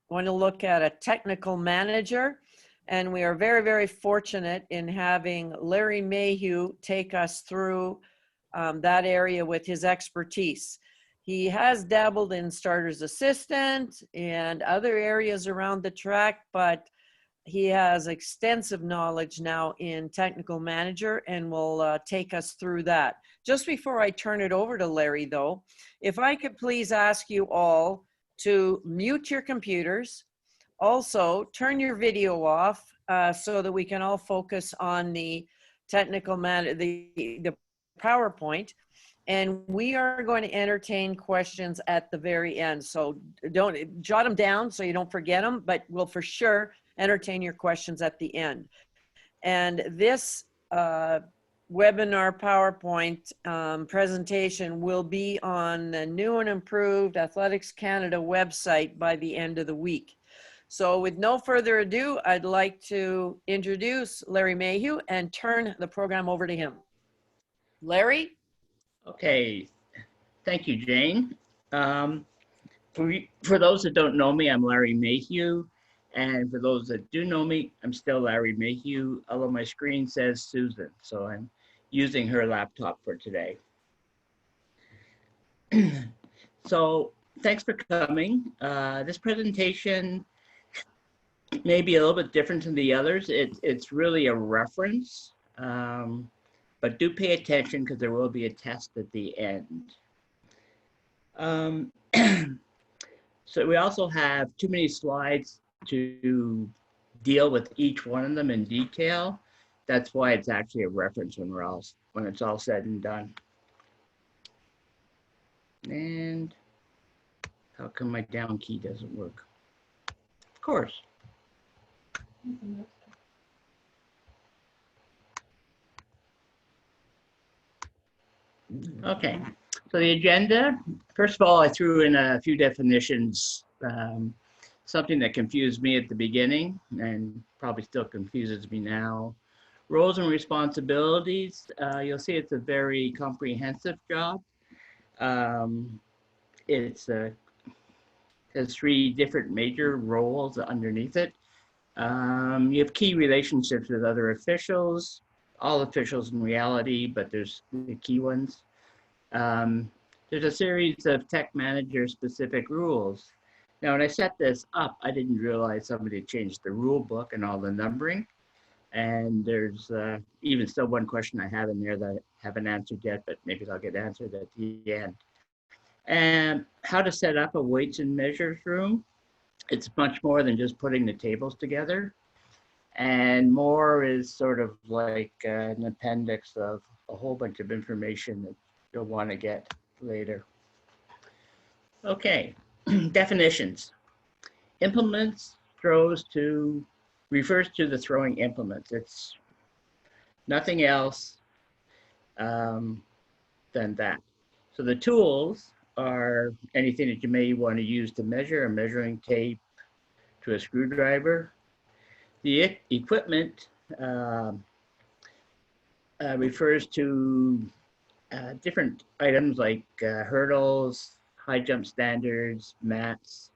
going to look at a technical manager. And we are very, very fortunate in having Larry Mayhew take us through that area with his expertise. He has dabbled in starter's assistant and other areas around the track, but he has extensive knowledge now in technical manager and will take us through that. Just before I turn it over to Larry though, if I could please ask you all to mute your computers, also turn your video off so that we can all focus on the technical the PowerPoint. And we are going to entertain questions at the very end. So don't jot them down so you don't forget them, but we'll for sure entertain your questions at the end. And this webinar PowerPoint presentation will be on the new and improved Athletics Canada website by the end of the week. So with no further ado, I'd like to introduce Larry Mayhew and turn the program over to him. Larry? Okay, thank you, Jane. For those that don't know me, I'm Larry Mayhew. And for those that do know me, I'm still Larry Mayhew, although my screen says Susan. So I'm using her laptop for today. So thanks for coming. This presentation may be a little bit different than the others. It's really a reference. But do pay attention because there will be a test at the end. So we also have too many slides to deal with each one of them in detail. That's why it's actually a reference when it's all said and done. And how come my down key doesn't work? Of course. Okay, so the agenda, first of all, I threw in a few definitions, something that confused me at the beginning and probably still confuses me now. Roles and responsibilities, you'll see it's a very comprehensive job. It has 3 different major roles underneath it. You have key relationships with other officials, all officials in reality, but there's the key ones. There's a series of tech manager specific rules. Now, when I set this up, I didn't realize somebody changed the rule book and all the numbering. And there's even still one question I have in there that I haven't answered yet, but maybe I'll get answered at the end. And how to set up a weights and measures room. It's much more than just putting the tables together. And more is sort of like an appendix of a whole bunch of information that you'll want to get later. Okay, definitions. Implements refers to the throwing implements. It's nothing else than that. So the tools are anything that you may want to use to measure, a measuring tape to a screwdriver. The equipment refers to different items like hurdles, high jump standards, mats,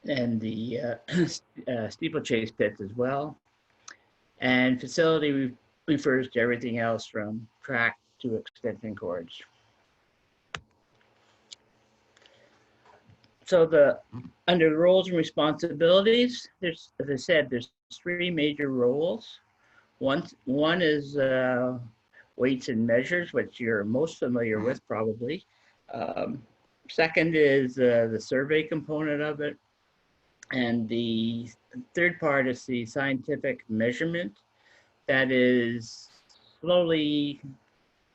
and the steeplechase pits as well. And facility refers to everything else from track to extension cords. So under roles and responsibilities, there's, as I said, there's 3 major roles. One is weights and measures, which you're most familiar with probably. Second is the survey component of it. And the third part is the scientific measurement. That is slowly,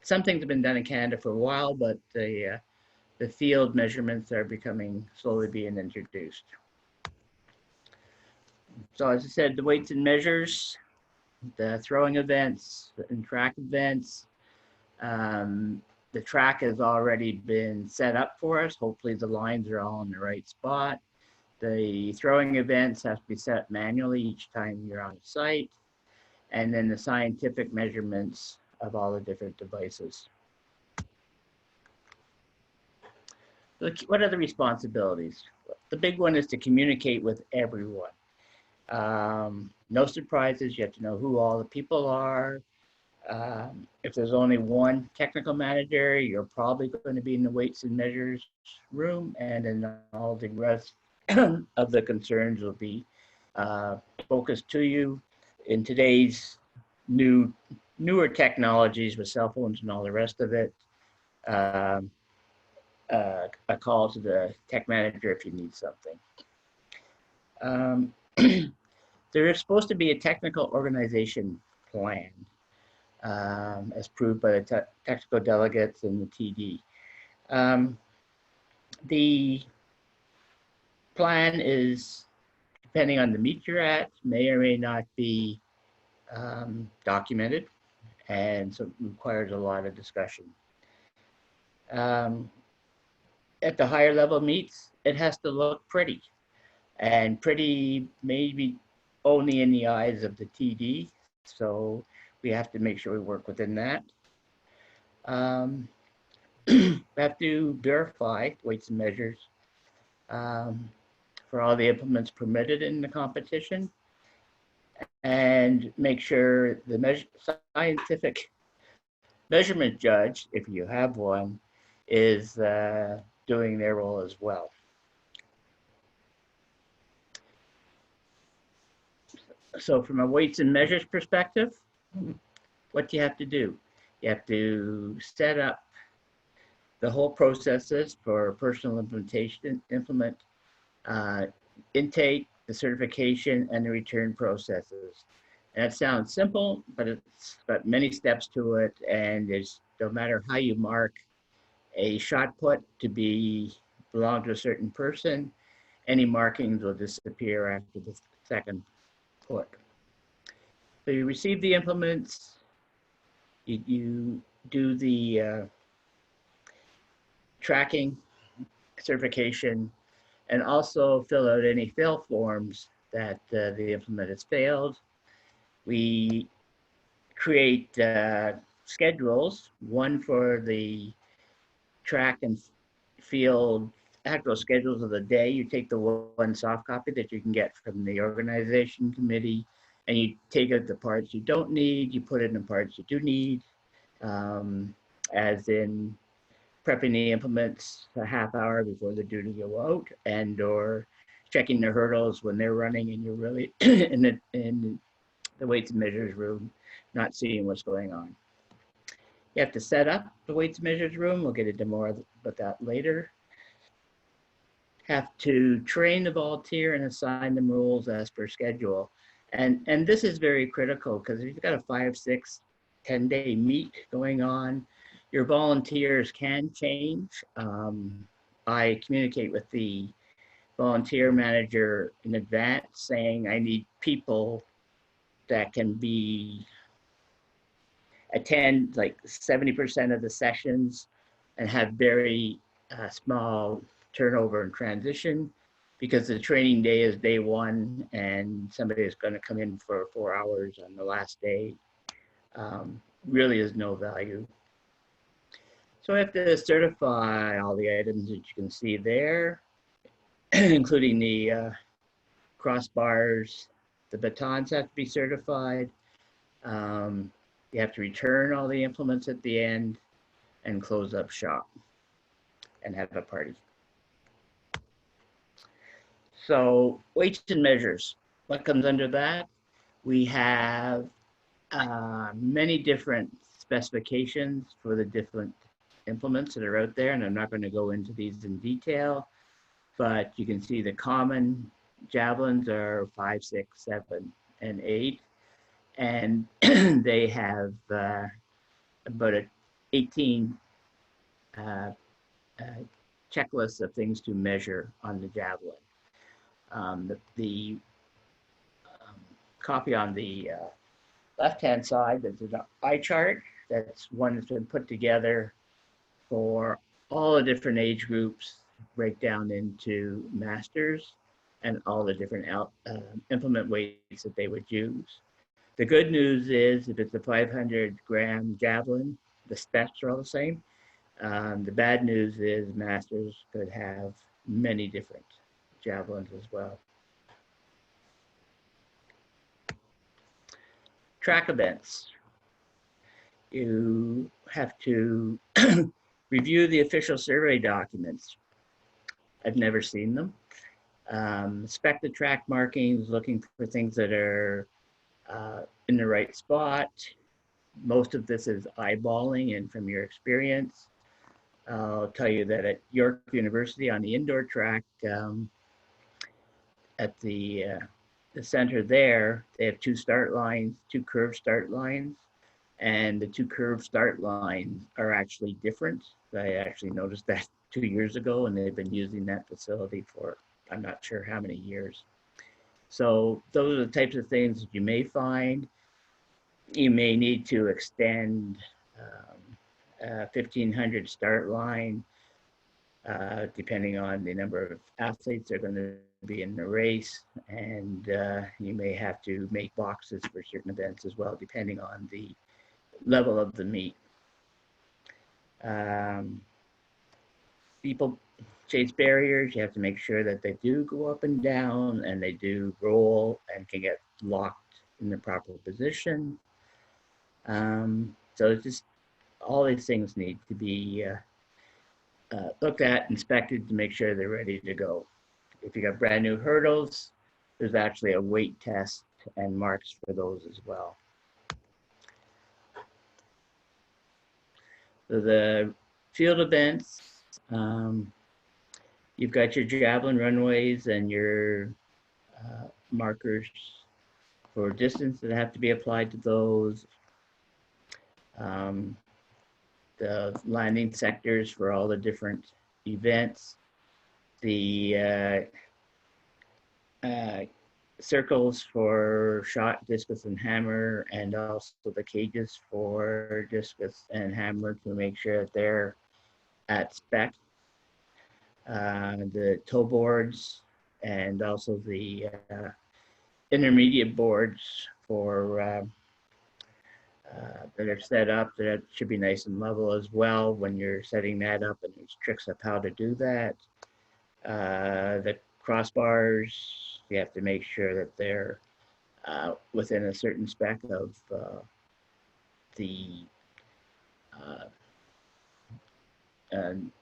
some things have been done in Canada for a while, but the field measurements are slowly being introduced. So as I said, the weights and measures, the throwing events and track events. The track has already been set up for us. Hopefully the lines are all in the right spot. The throwing events have to be set manually each time you're on site. And then the scientific measurements of all the different devices. What are the responsibilities? the big one is to communicate with everyone. No surprises. You have to know who all the people are. If there's only one technical manager, you're probably going to be in the weights and measures room, and then all the rest of the concerns will be focused to you. In today's newer technologies with cell phones and all the rest of it, a call to the tech manager if you need something. There is supposed to be a technical organization plan as proved by the technical delegates and the TD. The plan is, depending on the meet you're at, may or may not be documented, and so it requires a lot of discussion. At the higher level meets, it has to look pretty, and pretty maybe only in the eyes of the TD, so we have to make sure we work within that. We have to verify weights and measures for all the implements permitted in the competition, and make sure the scientific measurement judge, if you have one, is doing their role as well. So from a weights and measures perspective, what do you have to do? You have to set up the whole processes for personal implement intake, the certification, and the return processes. And that sounds simple, but it's got many steps to it, and there's no matter how you mark a shot put to belong to a certain person, any markings will disappear after the second put. So you receive the implements, you do the tracking, certification, and also fill out any fail forms that the implement has failed. We create schedules, one for the track and field actual schedules of the day. You take the one soft copy that you can get from the organization committee, and you take out the parts you don't need, you put in the parts you do need, as in prepping the implements a half hour before they're due to go out, and or checking the hurdles when they're running and you're really in the weights and measures room, not seeing what's going on. You have to set up the weights and measures room. We'll get into more about that later. Have to train the volunteer and assign them rules as per schedule. And this is very critical, because if you've got a 5, 6, 10-day meet going on, your volunteers can change. I communicate with the volunteer manager in advance saying I need people that can attend like 70% of the sessions and have very small turnover and transition, because the training day is day one and somebody is going to come in for 4 hours on the last day. Really is no value. So I have to certify all the items that you can see there, including the crossbars. The batons have to be certified. You have to return all the implements at the end and close up shop and have a party. So weights and measures, what comes under that? We have many different specifications for the different implements that are out there, and I'm not going to go into these in detail, but you can see the common javelins are 5, 6, 7, and 8, and they have about 18 checklists of things to measure on the javelin. The copy on the left-hand side, there's an eye chart. That's one that's been put together for all the different age groups, break down into masters and all the different implement weights that they would use. The good news is if it's a 500-gram javelin, the specs are all the same. The bad news is masters could have many different javelins as well. Track events. You have to review the official survey documents. I've never seen them. Inspect the track markings, looking for things that are in the right spot. Most of this is eyeballing, and from your experience, I'll tell you that at York University on the indoor track, at the center there, they have two start lines, two curved start lines, and the two curved start lines are actually different. I actually noticed that 2 years ago, and they've been using that facility for I'm not sure how many years. So those are the types of things that you may find. You may need to extend 1,500 start line, depending on the number of athletes that are going to be in the race. And you may have to make boxes for certain events as well, depending on the level of the meet. People chase barriers. You have to make sure that they do go up and down, and they do roll and can get locked in the proper position. So it's just all these things need to be looked at, inspected to make sure they're ready to go. If you got brand new hurdles, there's actually a weight test and marks for those as well. So the field events, you've got your javelin runways and your markers for distance that have to be applied to those. The landing sectors for all the different events. The circles for shot, discus, and hammer, and also the cages for discus and hammer to make sure that they're at spec. The toe boards and also the intermediate boards for that are set up that should be nice and level as well when you're setting that up, and there's tricks of how to do that. The crossbars, you have to make sure that they're within a certain spec of I'm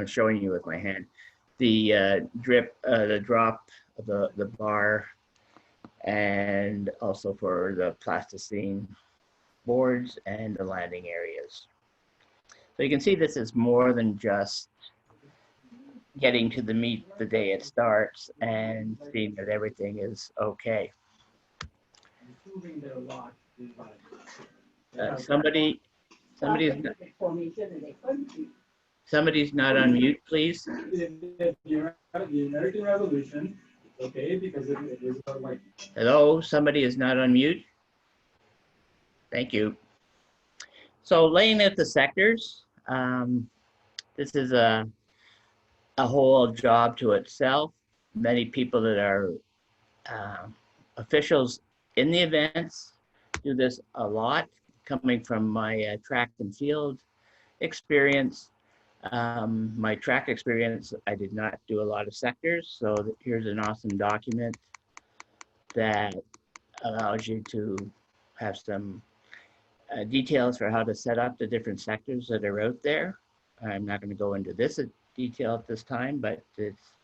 showing you with my hand, the drop of the bar, and also for the plasticine boards and the landing areas. So you can see this is more than just getting to the meet the day it starts and seeing that everything is okay. Somebody's not on mute, please. Okay, because it is like. Hello, somebody is not on mute. Thank you. So laying out the sectors, this is a whole job to itself. Many people that are officials in the events do this a lot, coming from my track and field experience. My track experience, I did not do a lot of sectors, so here's an awesome document that allows you to have some details for how to set up the different sectors that are out there. I'm not going to go into this in detail at this time, but it's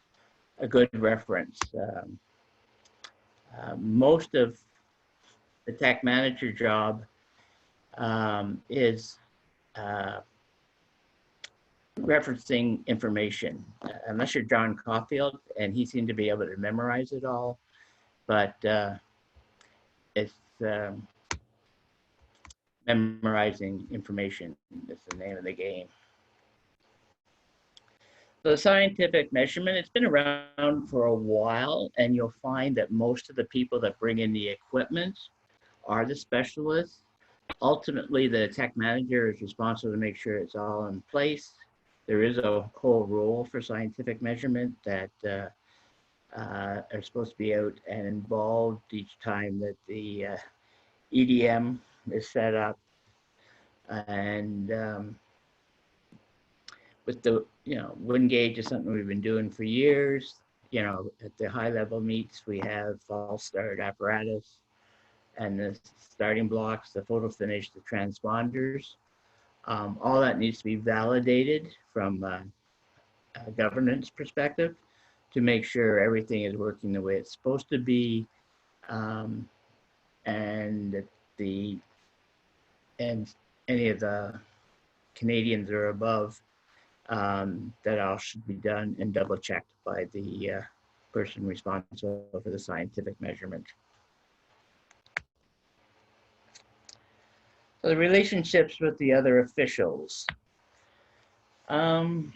a good reference. Most of the tech manager job is referencing information, unless you're John Caulfield, and he seemed to be able to memorize it all, but it's memorizing information is the name of the game. So scientific measurement, it's been around for a while, and you'll find that most of the people that bring in the equipment are the specialists. Ultimately, the tech manager is responsible to make sure it's all in place. There is a whole role for scientific measurement that are supposed to be out and involved each time that the EDM is set up. And with the, wind gauge is something we've been doing for years. At the high level meets, we have false start apparatus and the starting blocks, the photo finish, the transponders. All that needs to be validated from a governance perspective to make sure everything is working the way it's supposed to be, and that and any of the Canadians or above, that all should be done and double checked by the person responsible for the scientific measurement. So the relationships with the other officials. So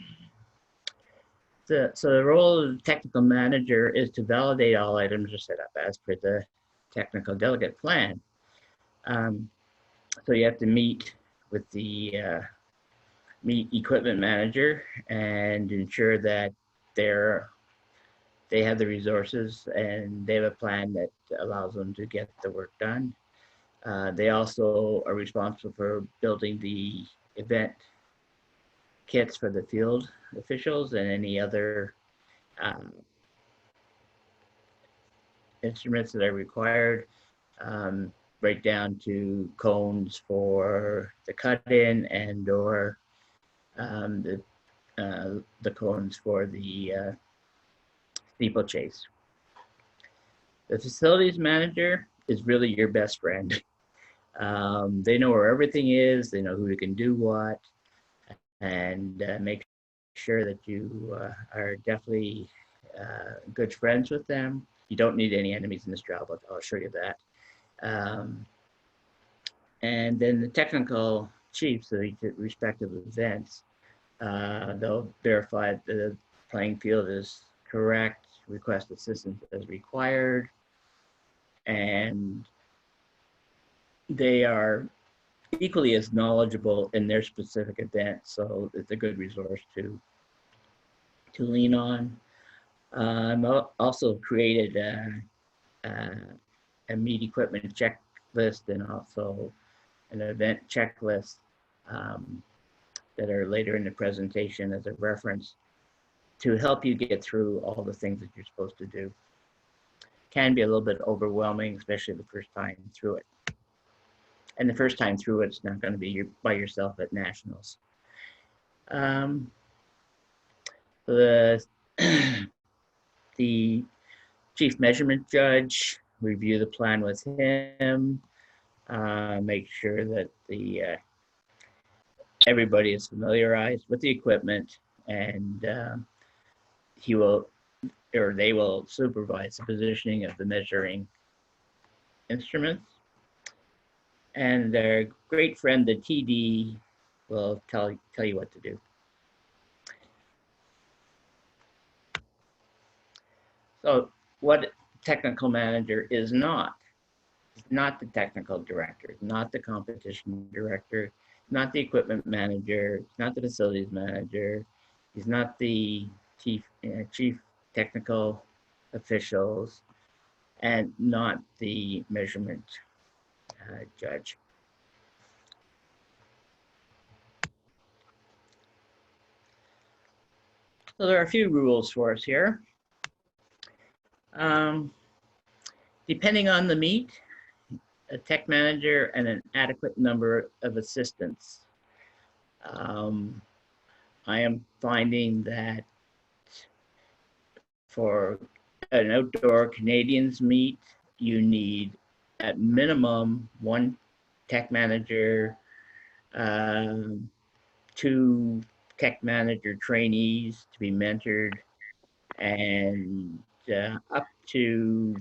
the role of the technical manager is to validate all items are set up as per the technical delegate plan. So you have to meet with the equipment manager and ensure that they have the resources and they have a plan that allows them to get the work done. They also are responsible for building the event kits for the field officials and any other instruments that are required, right down to cones for the cut-in and or the cones for the steeplechase. The facilities manager is really your best friend. They know where everything is, they know who can do what, and make sure that you are definitely good friends with them. You don't need any enemies in this job, I'll assure you that. And then the technical chiefs of each respective events, they'll verify that the playing field is correct, request assistance as required, and they are equally as knowledgeable in their specific event, so it's a good resource to lean on. I'm also created a meet equipment checklist and also an event checklist that are later in the presentation as a reference to help you get through all the things that you're supposed to do. Can be a little bit overwhelming, especially the first time through it. And the first time through it's not going to be by yourself at nationals. The chief measurement judge, review the plan with him, make sure that everybody is familiarized with the equipment, and he will, or they will supervise the positioning of the measuring instruments. And their great friend, the TD, will tell you what to do. So what technical manager is not the technical director, not the competition director, not the equipment manager, not the facilities manager, he's not the chief technical officials, and not the measurement judge. So there are a few rules for us here. Depending on the meet, a tech manager and an adequate number of assistants. I am finding that for an outdoor Canadians meet, you need at minimum one tech manager, 2 tech manager trainees to be mentored, and up to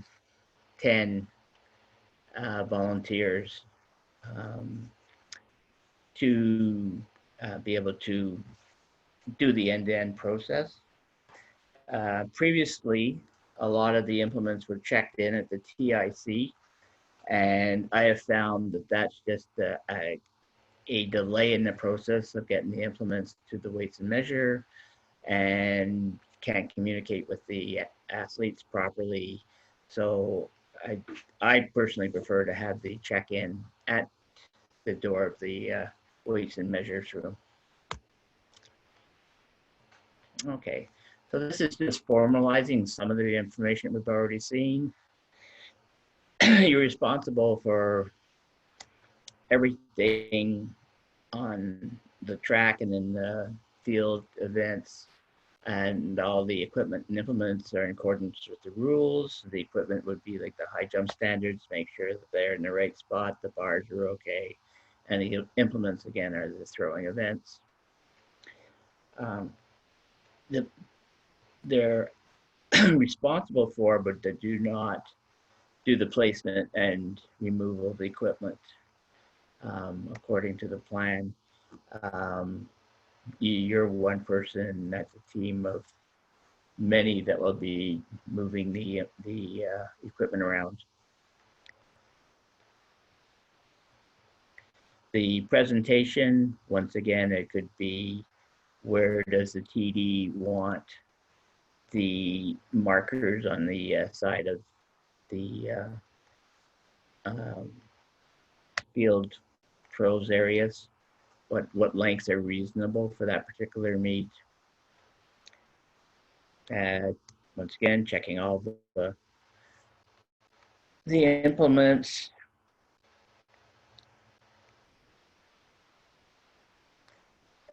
10 volunteers to be able to do the end-to-end process. Previously, a lot of the implements were checked in at the TIC, and I have found that that's just a delay in the process of getting the implements to the weights and measure, and can't communicate with the athletes properly. So I personally prefer to have the check-in at the door of the weights and measures room. Okay, so this is just formalizing some of the information we've already seen. You're responsible for everything on the track and in the field events, and all the equipment and implements are in accordance with the rules. The equipment would be like the high jump standards, make sure that they're in the right spot, the bars are okay, and the implements again are the throwing events. They're responsible for, but they do not do the placement and removal of the equipment according to the plan. You're one person, and that's a team of many that will be moving the equipment around. The presentation, once again, it could be where does the TD want the markers on the side of the field throws areas, what lengths are reasonable for that particular meet. Once again, checking all the implements.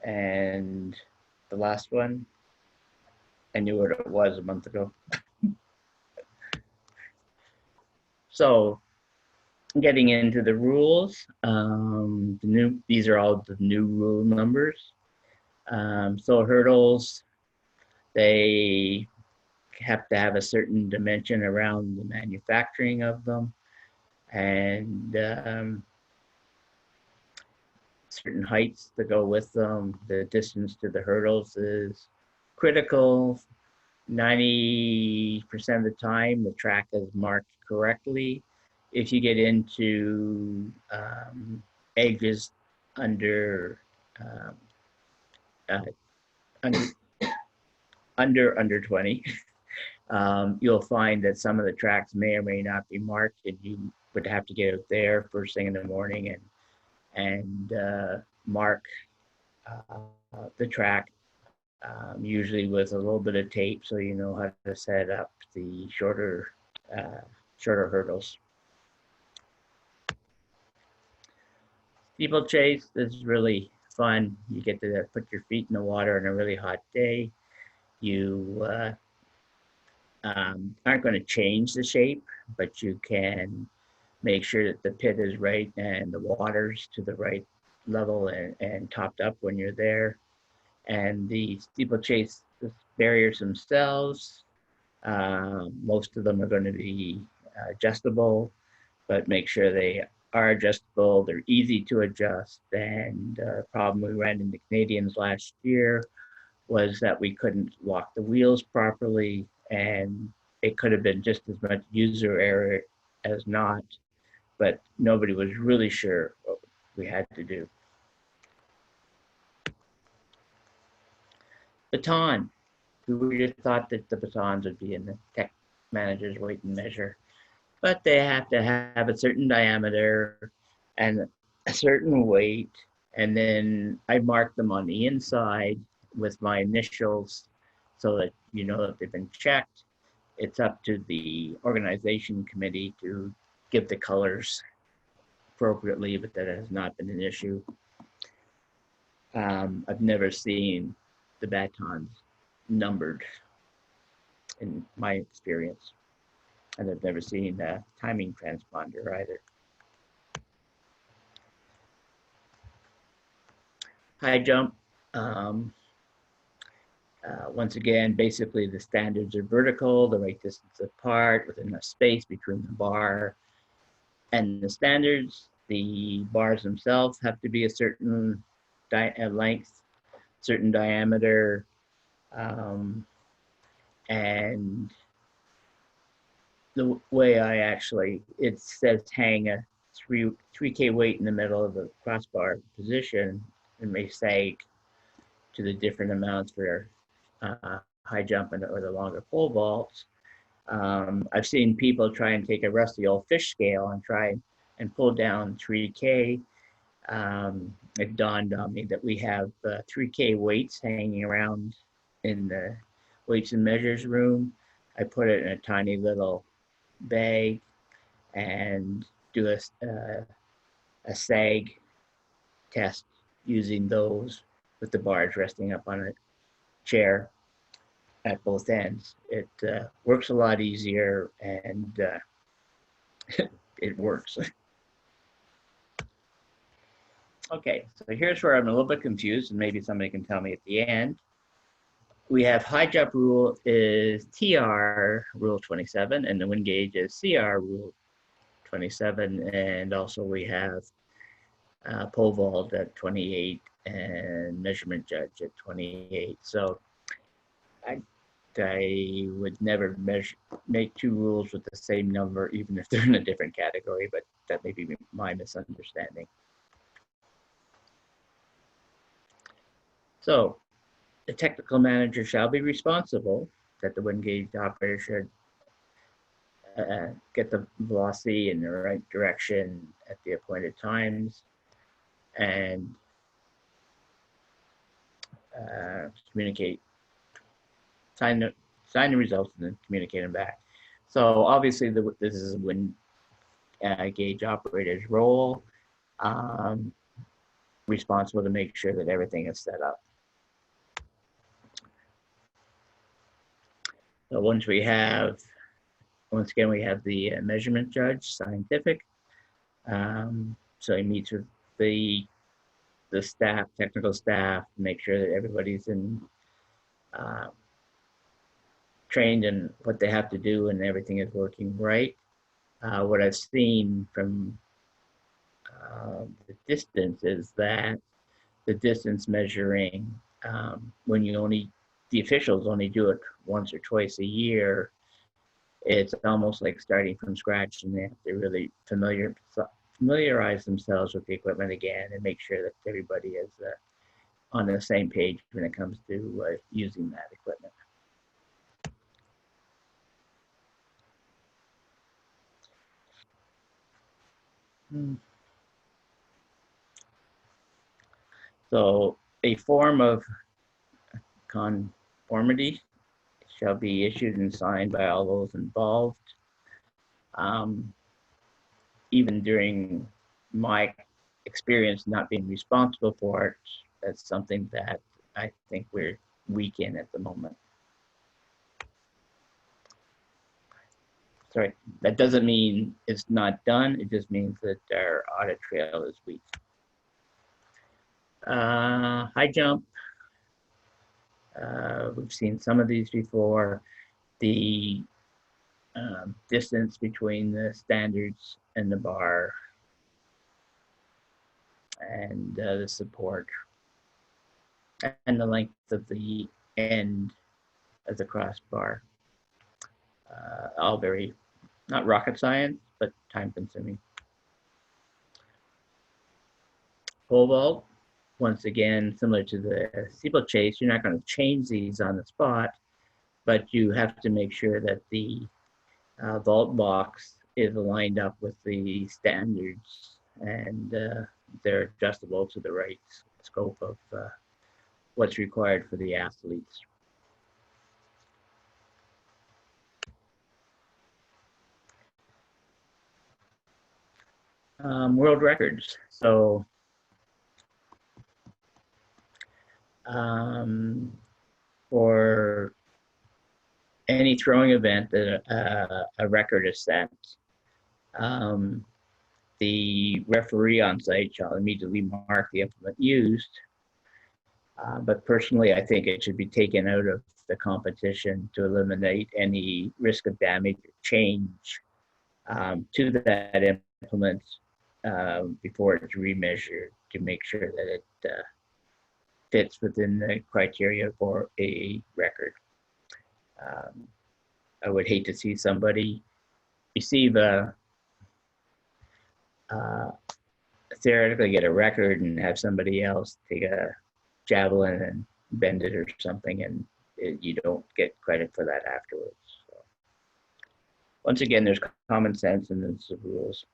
And the last one, I knew what it was a month ago. So getting into the rules, these are all the new rule numbers. So hurdles, they have to have a certain dimension around the manufacturing of them, and certain heights that go with them. The distance to the hurdles is critical. 90% of the time, the track is marked correctly. If you get into edges under 20, you'll find that some of the tracks may or may not be marked, and you would have to get out there first thing in the morning and mark the track, usually with a little bit of tape, so you know how to set up the shorter hurdles. Steeplechase is really fun. You get to put your feet in the water on a really hot day. You aren't going to change the shape, but you can make sure that the pit is right and the water's to the right level and topped up when you're there. And the steeplechase barriers themselves, most of them are going to be adjustable, but make sure they are adjustable. They're easy to adjust. And the problem we ran into Canadians last year was that we couldn't lock the wheels properly, and it could have been just as much user error as not, but nobody was really sure what we had to do. Baton. We would have thought that the batons would be in the tech manager's weight and measure, but they have to have a certain diameter and a certain weight. And then I mark them on the inside with my initials so that you know that they've been checked. It's up to the organization committee to give the colors appropriately, but that has not been an issue. I've never seen the batons numbered in my experience, and I've never seen a timing transponder either. High jump, once again, basically the standards are vertical, the right distance apart with enough space between the bar and the standards. The bars themselves have to be a certain length, certain diameter, and the way it says hang a 3K weight in the middle of the crossbar position and may sag to the different amounts for high jump or the longer pole vaults. I've seen people try and take a rusty old fish scale and try and pull down 3K. It dawned on me that we have 3K weights hanging around in the weights and measures room. I put it in a tiny little bag and do a sag test using those with the bars resting up on a chair at both ends. It works a lot easier, and it works. Okay, so here's where I'm a little bit confused, and maybe somebody can tell me at the end. We have high jump rule is TR rule 27, and the wind gauge is CR rule 27, and also we have pole vault at 28 and measurement judge at 28. So I would never make two rules with the same number, even if they're in a different category, but that may be my misunderstanding. So the technical manager shall be responsible that the wind gauge operator should get the velocity in the right direction at the appointed times, and communicate, sign the results, and then communicate them back. So obviously this is a wind gauge operator's role, responsible to make sure that everything is set up. So once again, we have the measurement judge, scientific. So he meets with the staff, technical staff, to make sure that everybody's trained in what they have to do and everything is working right. What I've seen from the distance is that the distance measuring, when the officials only do it once or twice a year, it's almost like starting from scratch, and they have to really familiarize themselves with the equipment again and make sure that everybody is on the same page when it comes to using that equipment. So a form of conformity shall be issued and signed by all those involved. Even during my experience not being responsible for it, that's something that I think we're weak in at the moment. Sorry, that doesn't mean it's not done. It just means that our audit trail is weak. High jump. We've seen some of these before. The distance between the standards and the bar, and the support, and the length of the end of the crossbar. All very, not rocket science, but time consuming. Pole vault, once again, similar to the steeplechase, you're not going to change these on the spot, but you have to make sure that the vault box is lined up with the standards, and they're adjustable to the right scope of what's required for the athletes. World records. So for any throwing event that a record is set, the referee on site shall immediately mark the implement used. But personally, I think it should be taken out of the competition to eliminate any risk of damage or change to that implement before it's remeasured, to make sure that it fits within the criteria for a record. I would hate to see somebody receive theoretically get a record and have somebody else take a javelin and bend it or something, and you don't get credit for that afterwards. So, once again, there's common sense and there's the rules.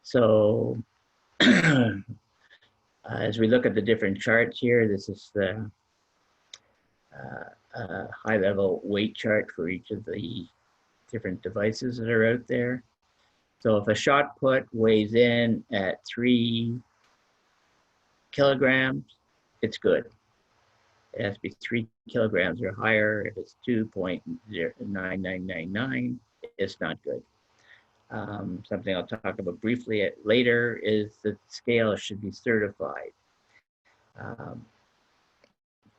So As we look at the different charts here, this is the high-level weight chart for each of the different devices that are out there. So if a shot put weighs in at 3 kilograms, it's good. It has to be 3 kilograms or higher. If it's 2.9999, it's not good. Something I'll talk about briefly later is that scale should be certified.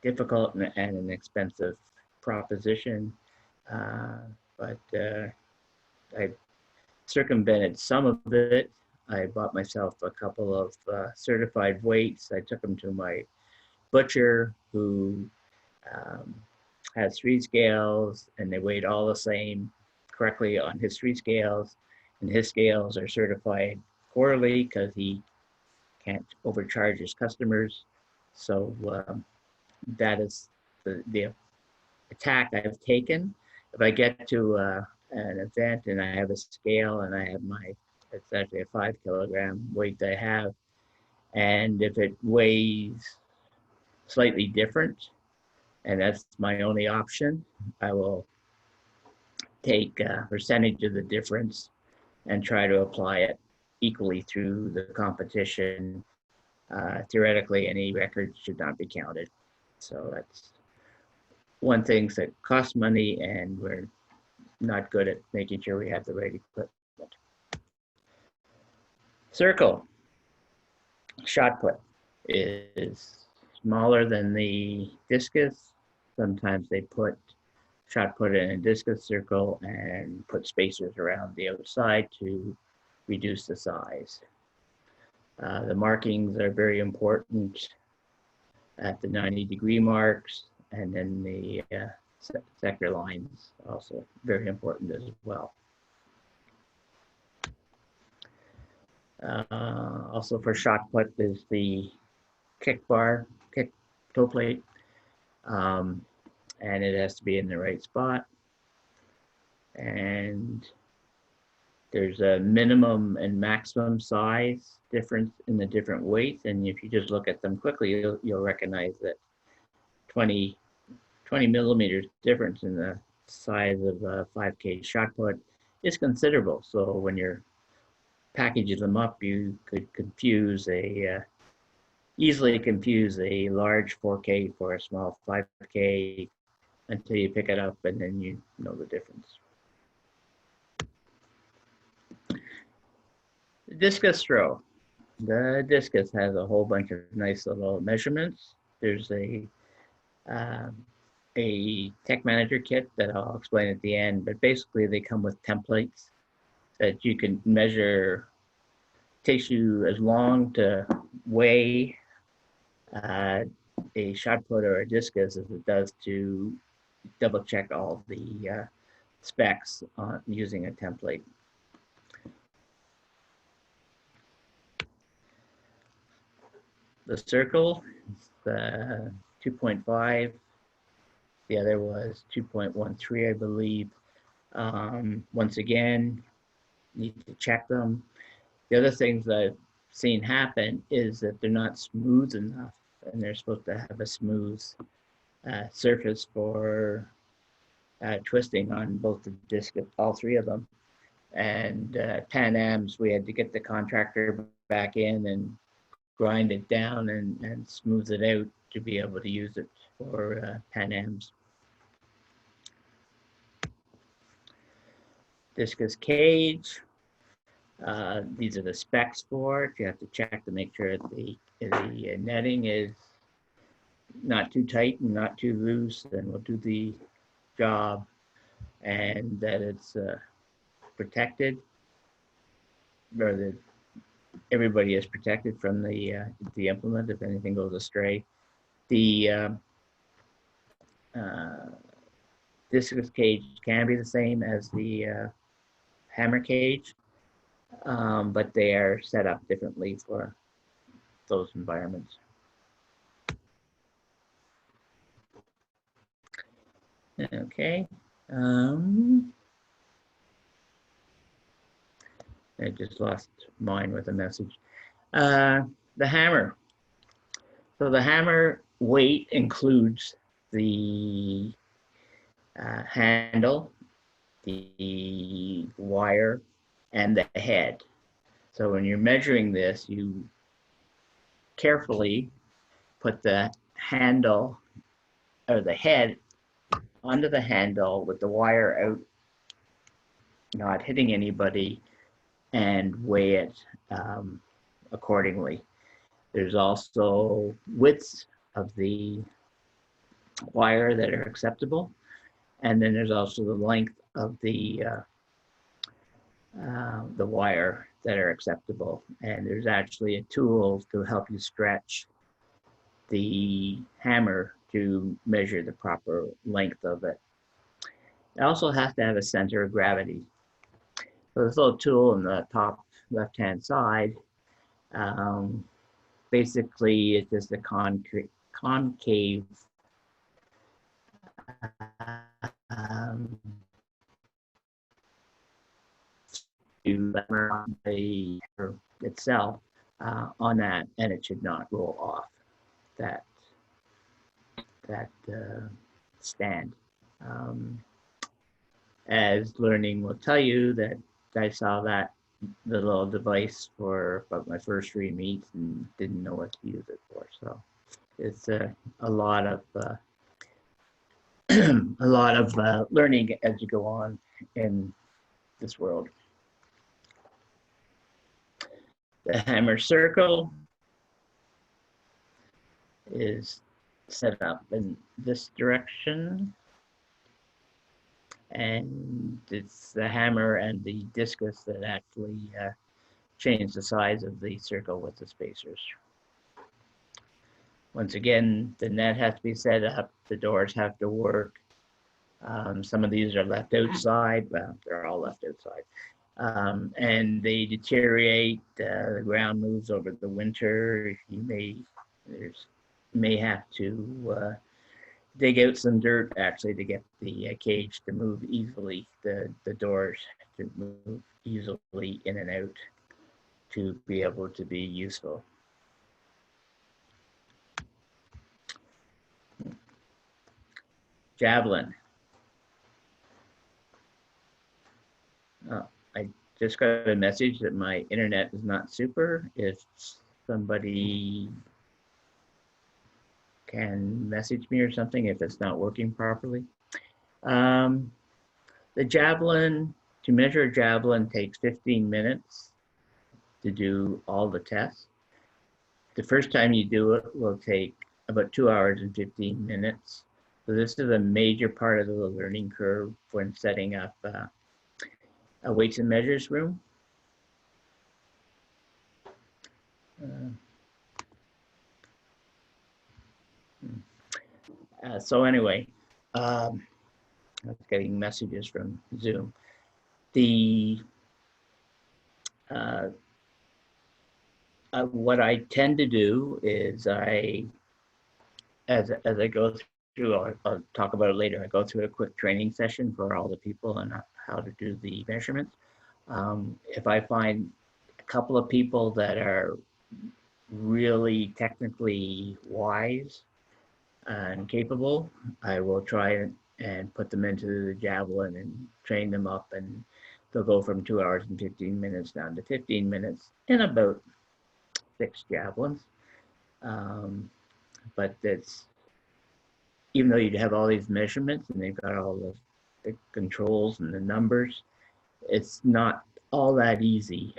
Difficult and an expensive proposition, but I circumvented some of it. I bought myself a couple of certified weights. I took them to my butcher who has 3 scales, and they weighed all the same correctly on his 3 scales, and his scales are certified quarterly because he can't overcharge his customers. So that is the attack I've taken. If I get to an event and I have a scale and I have it's actually a 5 kilogram weight that I have, and if it weighs slightly different, and that's my only option, I will take a percentage of the difference and try to apply it equally through the competition. Theoretically, any records should not be counted. So that's one thing that costs money, and we're not good at making sure we have the right equipment. Circle shot put is smaller than the discus. Sometimes they put shot put in a discus circle and put spacers around the outside to reduce the size. The markings are very important at the 90-degree marks, and then the sector lines also very important as well. Also for shot put is the kick bar, kick toe plate, and it has to be in the right spot. And there's a minimum and maximum size difference in the different weights, and if you just look at them quickly, you'll recognize that 20 millimeters difference in the size of a 5K shot put is considerable. So when you're packaging them up, you could easily confuse a large 4K for a small 5K until you pick it up, and then you know the difference. The discus throw. The discus has a whole bunch of nice little measurements. There's a tech manager kit that I'll explain at the end, but basically they come with templates that you can measure. It takes you as long to weigh a shot put or a discus as it does to double check all the specs on using a template. The circle, the 2.5, the other was 2.13, I believe. Once again, need to check them. The other things I've seen happen is that they're not smooth enough, and they're supposed to have a smooth surface for twisting on both the disc, all 3 of them. And Pan Am's, we had to get the contractor back in and grind it down and smooth it out to be able to use it for Pan Am's. Discus Cage. These are the specs for it. You have to check to make sure the netting is not too tight and not too loose, then we'll do the job, and that it's protected, or that everybody is protected from the implement if anything goes astray. The discus cage can be the same as the hammer cage, but they are set up differently for those environments. Okay. I just lost mine with a message. The hammer. So the hammer weight includes the handle, the wire, and the head. So when you're measuring this, you carefully put the handle or the head onto the handle with the wire out, not hitting anybody, and weigh it accordingly. There's also widths of the wire that are acceptable, and then there's also the length of the wire that are acceptable. And there's actually a tool to help you stretch the hammer to measure the proper length of it. It also has to have a center of gravity. So this little tool in the top left-hand side, basically it's just a concave to the itself on that, and it should not roll off that stand. As learning will tell you, that I saw the little device for about my first 3 meets and didn't know what to use it for. So it's a lot of a lot of learning as you go on in this world. The hammer circle is set up in this direction, and it's the hammer and the discus that actually change the size of the circle with the spacers. Once again, the net has to be set up, the doors have to work. Some of these are left outside, well, they're all left outside. And they deteriorate, the ground moves over the winter. You may have to dig out some dirt actually to get the cage to move easily, the doors to move easily in and out to be able to be useful. Javelin. I just got a message that my internet is not super. If somebody can message me or something if it's not working properly. The javelin, to measure a javelin takes 15 minutes to do all the tests. The first time you do it will take about 2 hours and 15 minutes. So this is a major part of the learning curve when setting up a weights and measures room. So anyway, I was getting messages from Zoom. What I tend to do is as I go through, I'll talk about it later, I go through a quick training session for all the people on how to do the measurements. If I find a couple of people that are really technically wise and capable, I will try and put them into the javelin and train them up, and they'll go from 2 hours and 15 minutes down to 15 minutes in about 6 javelins. But it's, even though you have all these measurements and they've got all the controls and the numbers, it's not all that easy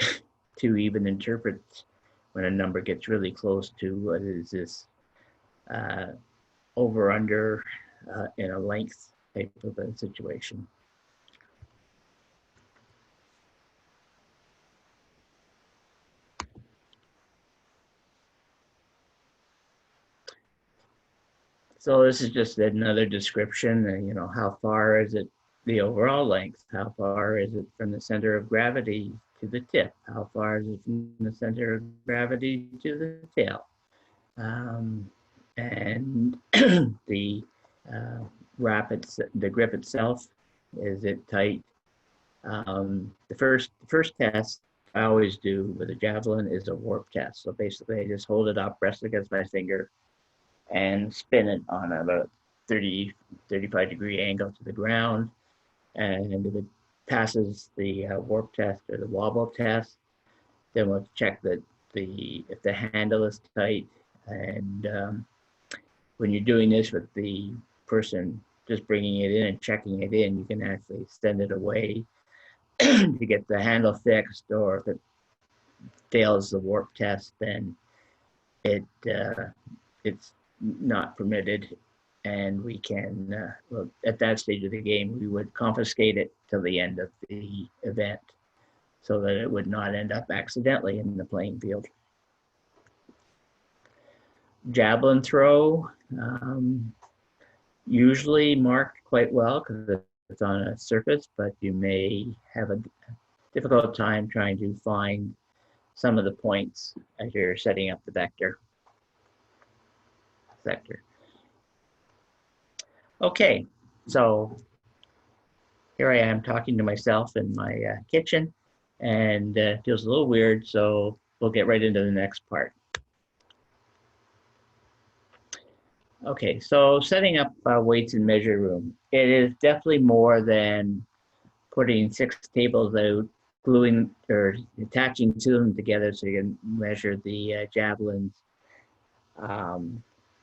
to even interpret when a number gets really close to what is this over under in a length type of a situation. So this is just another description, you know, how far is it the overall length? How far is it from the center of gravity to the tip? How far is it from the center of gravity to the tail? And the the grip itself, is it tight? The first test I always do with a javelin is a warp test. So basically I just hold it up, press it against my finger, and spin it on about 30, 35-degree angle to the ground. And if it passes the warp test or the wobble test, then we'll check that if the handle is tight. And when you're doing this with the person just bringing it in and checking it in, you can actually send it away to get the handle fixed, or if it fails the warp test, then it's not permitted, and we can, well, at that stage of the game, we would confiscate it till the end of the event so that it would not end up accidentally in the playing field. Javelin throw, usually marked quite well because it's on a surface, but you may have a difficult time trying to find some of the points as you're setting up the vector. Okay, so here I am talking to myself in my kitchen, and it feels a little weird, so we'll get right into the next part. Okay, so setting up weights and measure room. It is definitely more than putting 6 tables out, gluing or attaching to them together so you can measure the javelins.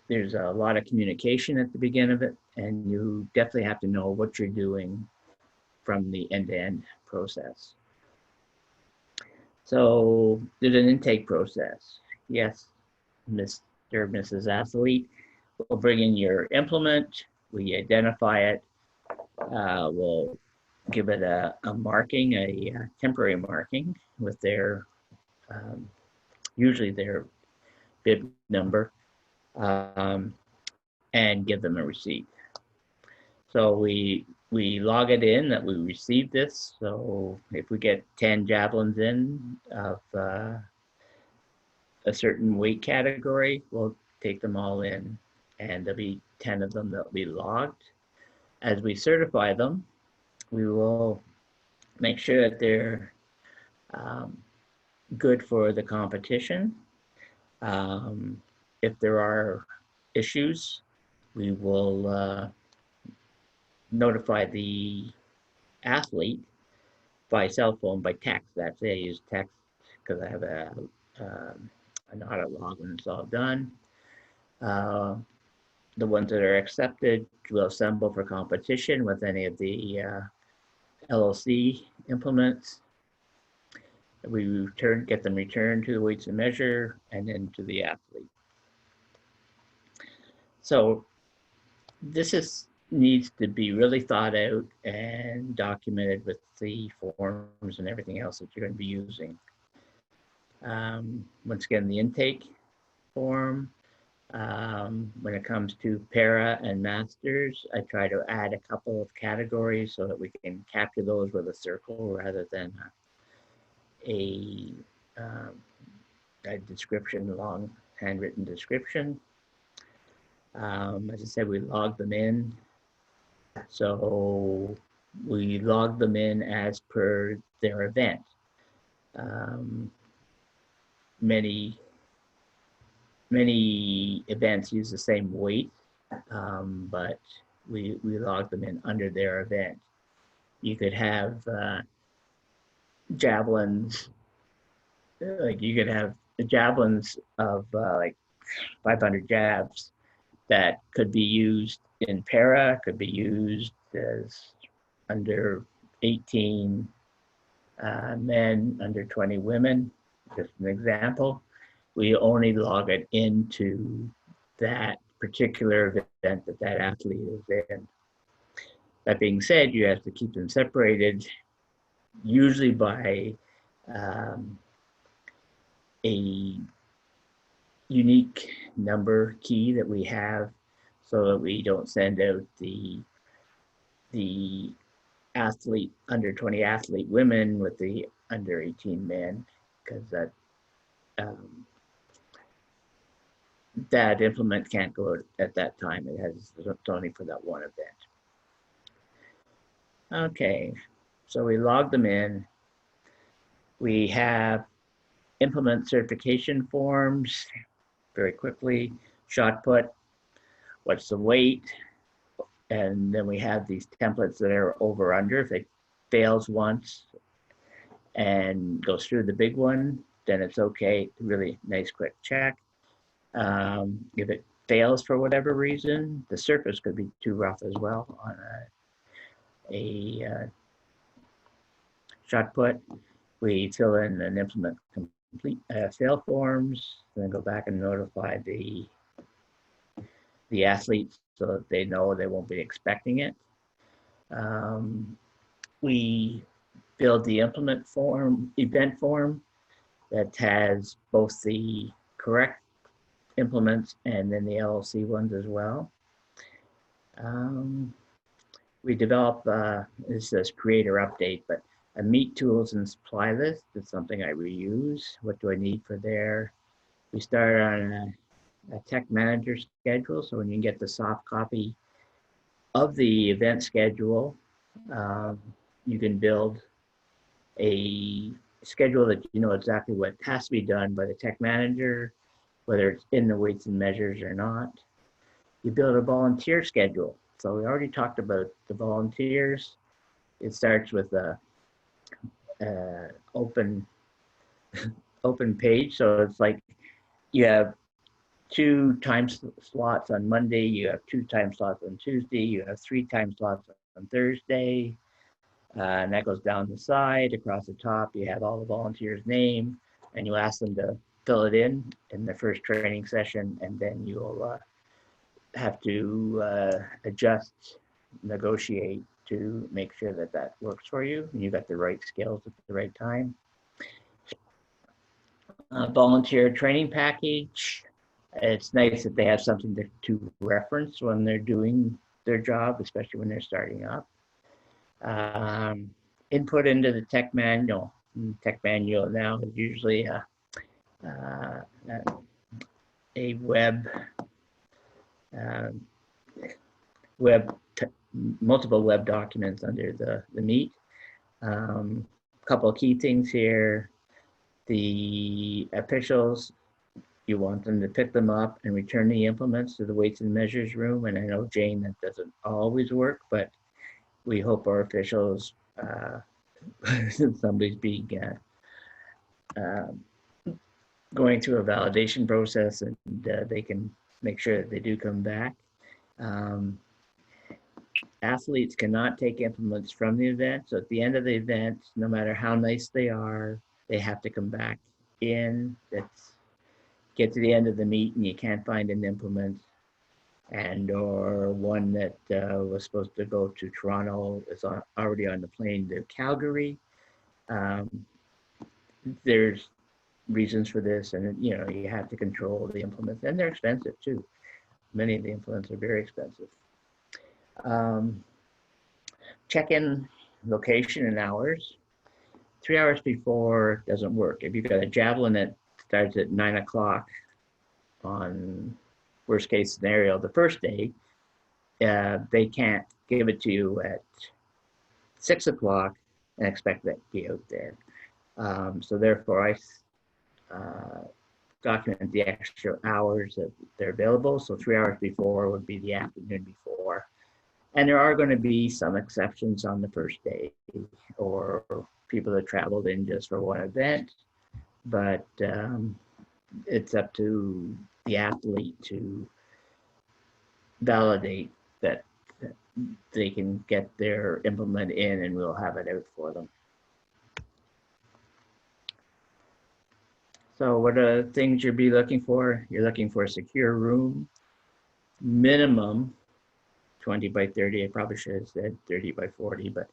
There's a lot of communication at the beginning of it, and you definitely have to know what you're doing from the end-to-end process. So there's an intake process. Yes, Mr. or Mrs. Athlete will bring in your implement, we identify it, we'll give it a marking, a temporary marking with their, usually their bib number, and give them a receipt. So we log it in that we received this. So if we get 10 javelins in of a certain weight category, we'll take them all in, and there'll be 10 of them that'll be logged. As we certify them, we will make sure that they're good for the competition. If there are issues, we will notify the athlete by cell phone, by text. Actually, I use text because I have an auto log when it's all done. The ones that are accepted will assemble for competition with any of the LLC implements. We get them returned to the weights and measure, and then to the athlete. So this needs to be really thought out and documented with the forms and everything else that you're going to be using. Once again, the intake form. When it comes to para and masters, I try to add a couple of categories so that we can capture those with a circle rather than a description, long handwritten description. As I said, we log them in. So we log them in as per their event. Many events use the same weight, but we log them in under their event. You could have javelins, like you could have the javelins of like 500 jabs that could be used in para, could be used as under 18 men, under 20 women, just an example. We only log it into that particular event that athlete is in. That being said, you have to keep them separated, usually by a unique number key that we have, so that we don't send out the athlete, under 20 athlete women with the under 18 men, because that implement can't go at that time. It's only for that one event. Okay, so we log them in. We have implement certification forms very quickly. Shot put, what's the weight, and then we have these templates that are over under. If it fails once and goes through the big one, then it's okay. Really nice quick check. If it fails for whatever reason, the surface could be too rough as well on a shot put. We fill in and implement complete fail forms, and then go back and notify the athletes so that they know they won't be expecting it. We build the implement form, event form, that has both the correct implements and then the LLC ones as well. We develop, this says creator update, but a meet tools and supply list is something I reuse. What do I need for there? We start on a tech manager schedule. So when you get the soft copy of the event schedule, you can build a schedule that you know exactly what has to be done by the tech manager, whether it's in the weights and measures or not. You build a volunteer schedule. So we already talked about the volunteers. It starts with a open page. So it's like you have 2 time slots on Monday, you have 2 time slots on Tuesday, you have 3 time slots on Thursday, and that goes down the side. Across the top, you have all the volunteers' name, and you ask them to fill it in the first training session, and then you'll have to adjust, negotiate to make sure that that works for you, and you got the right skills at the right time. Volunteer training package. It's nice that they have something to reference when they're doing their job, especially when they're starting up. Input into the tech manual. Tech manual now is usually a multiple web documents under the meet. Couple of key things here. The officials, you want them to pick them up and return the implements to the weights and measures room. And I know, Jane, that doesn't always work, but we hope our officials, somebody's being going through a validation process, and they can make sure that they do come back. Athletes cannot take implements from the event. So at the end of the event, no matter how nice they are, they have to come back in. Get to the end of the meet and you can't find an implement, and or one that was supposed to go to Toronto is already on the plane to Calgary. There's reasons for this, and you know, you have to control the implements, and they're expensive too. Many of the implements are very expensive. Check-in location and hours. 3 hours before doesn't work. If you've got a javelin that starts at 9 o'clock on worst case scenario the first day, they can't give it to you at 6 o'clock and expect that to be out there. So therefore I document the extra hours that they're available. So 3 hours before would be the afternoon before. And there are going to be some exceptions on the first day, or people that traveled in just for one event, but it's up to the athlete to validate that they can get their implement in, and we'll have it out for them. So what are the things you'll be looking for? You're looking for a secure room, minimum 20 by 30. I probably should have said 30 by 40, but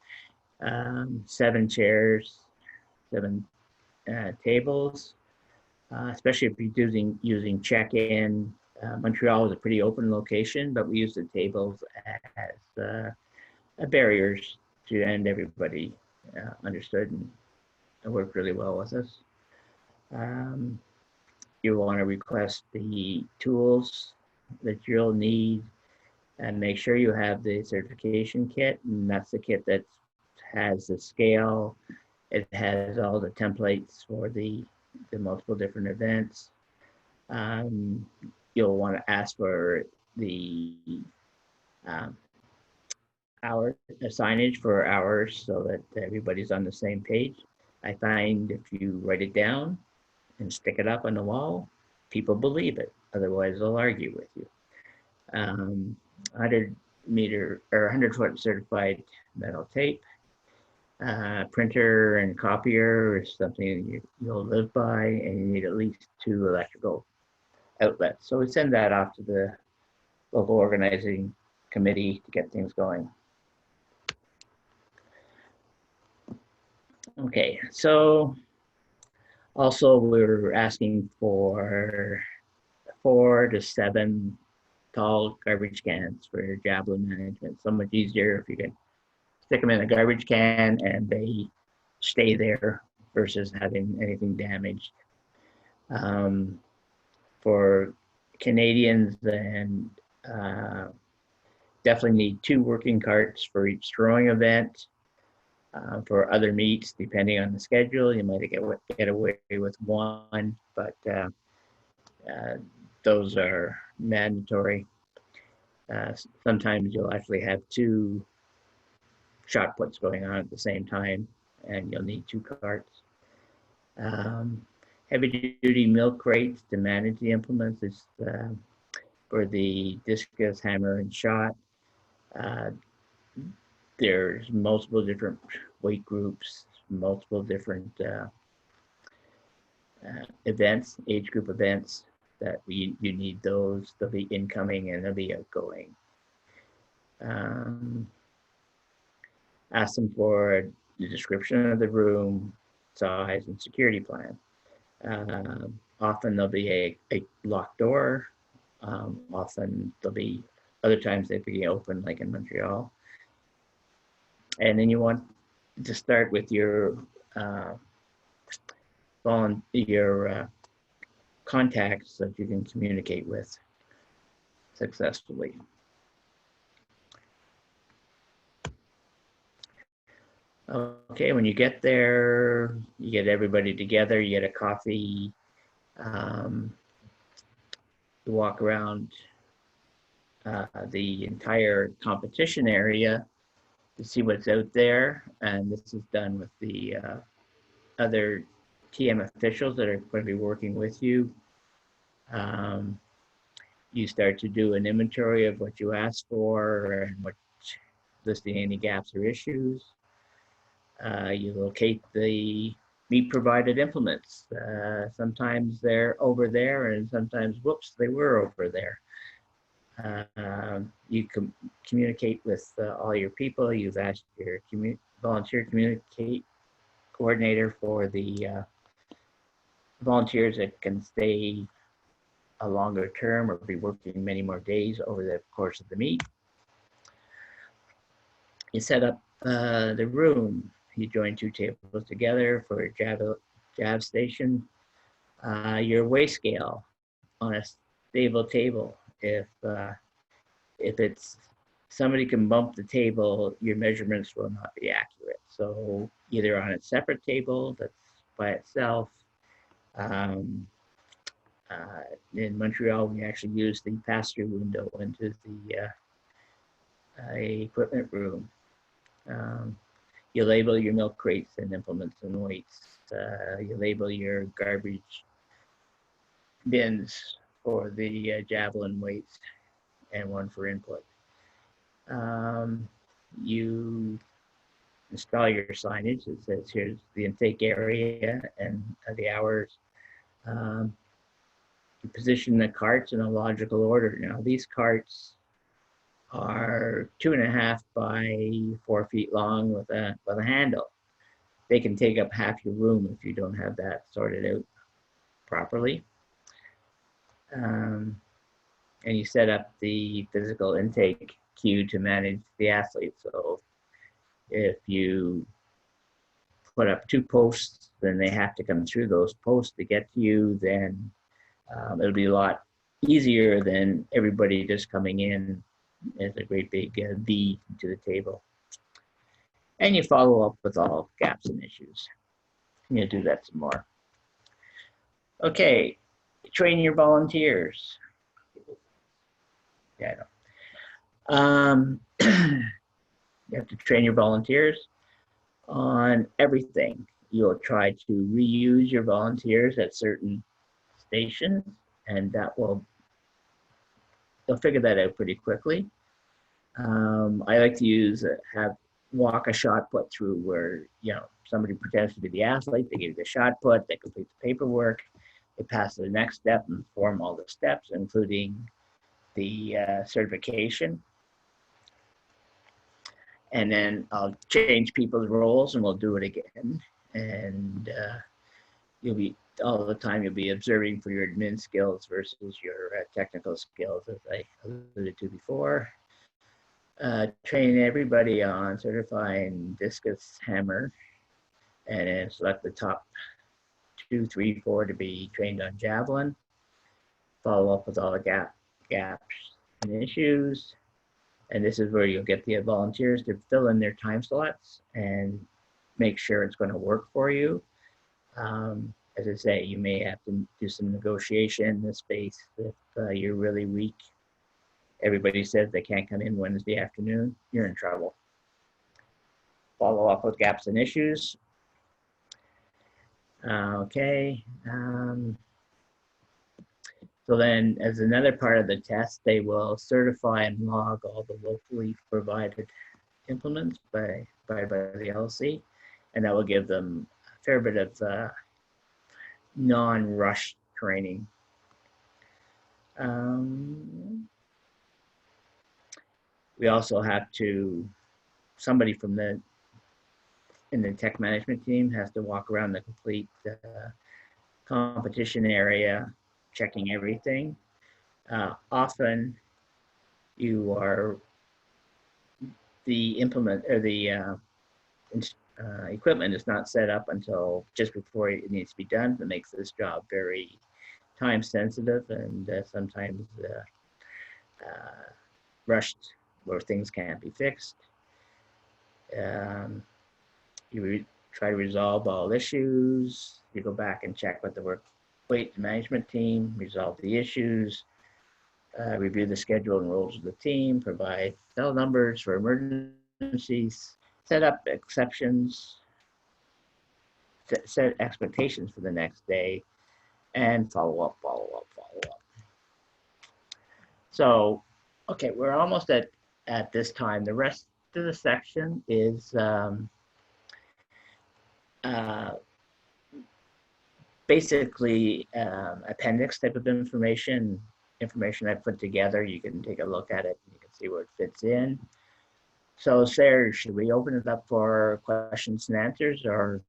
7 chairs, 7 tables, especially if you're using check-in. Montreal is a pretty open location, but we use the tables as barriers to end everybody understood and worked really well with us. You want to request the tools that you'll need, and make sure you have the certification kit, and that's the kit that has the scale. It has all the templates for the multiple different events. You'll want to ask for the hour signage for hours so that everybody's on the same page. I find if you write it down and stick it up on the wall, people believe it. Otherwise, they'll argue with you. 100-meter or 100-foot certified metal tape. Printer and copier is something you'll live by, and you need at least 2 electrical outlets. So we send that off to the local organizing committee to get things going. Okay, so also we're asking for 4 to 7 tall garbage cans for javelin management. So much easier if you can stick them in a garbage can and they stay there versus having anything damaged. For Canadians, then definitely need 2 working carts for each throwing event. For other meets, depending on the schedule, you might get away with 1, but those are mandatory. Sometimes you'll actually have 2 shot puts going on at the same time, and you'll need 2 carts. Heavy-duty milk crates to manage the implements is for the discus, hammer, and shot. There's multiple different weight groups, multiple different events, age group events that you need those. They'll be incoming and they'll be outgoing. Ask them for the description of the room, size, and security plan. Often there'll be a locked door. Often there'll be other times they'll be open, like in Montreal. And then you want to start with your contacts that you can communicate with successfully. Okay, when you get there, you get everybody together, you get a coffee, you walk around the entire competition area to see what's out there, and this is done with the other TM officials that are going to be working with you. You start to do an inventory of what you asked for and what listing any gaps or issues. You locate the meet provided implements. Sometimes they're over there, and sometimes, whoops, they were over there. You can communicate with all your people. You've asked your volunteer communicate coordinator for the volunteers that can stay a longer term or be working many more days over the course of the meet. You set up the room. You join 2 tables together for a jab station. Your weigh scale on a stable table. If it's somebody can bump the table, your measurements will not be accurate. So either on a separate table that's by itself. In Montreal, we actually use the pass-through window into the equipment room. You label your milk crates and implements and weights. You label your garbage bins for the javelin weights and 1 for input. You install your signage. It says here's the intake area and the hours. You position the carts in a logical order. Now these carts are 2.5 by 4 feet long with a handle. They can take up half your room if you don't have that sorted out properly. And you set up the physical intake queue to manage the athletes. So if you put up 2 posts, then they have to come through those posts to get to you, then it'll be a lot easier than everybody just coming in as a great big V to the table. And you follow up with all gaps and issues. And you'll do that some more. Okay, train your volunteers. Yeah, I know. You have to train your volunteers on everything. You'll try to reuse your volunteers at certain stations, and they'll figure that out pretty quickly. I like to walk a shot put through where, somebody pretends to be the athlete, they give you the shot put, they complete the paperwork, they pass to the next step and perform all the steps, including the certification. And then I'll change people's roles and we'll do it again. And all the time you'll be observing for your admin skills versus your technical skills, as I alluded to before. Train everybody on certifying discus hammer, and then select the top 2, 3, 4 to be trained on javelin. Follow up with all the gaps and issues. And this is where you'll get the volunteers to fill in their time slots and make sure it's going to work for you. As I say, you may have to do some negotiation in this space if you're really weak. Everybody says they can't come in Wednesday afternoon, you're in trouble. Follow up with gaps and issues. Okay. So then, as another part of the test, they will certify and log all the locally provided implements by the LC, and that will give them a fair bit of non-rush training. We also have somebody in the tech management team has to walk around the complete competition area, checking everything. Often the implement or the equipment is not set up until just before it needs to be done. That makes this job very time sensitive and sometimes rushed where things can't be fixed. You try to resolve all issues. You go back and check with the weight management team, resolve the issues, review the schedule and roles of the team, provide cell numbers for emergencies, set up exceptions, set expectations for the next day, and follow up. So, okay, we're almost at this time. The rest of the section is basically appendix type of information I put together. You can take a look at it and you can see where it fits in. So Sarah, should we open it up for questions and answers, or?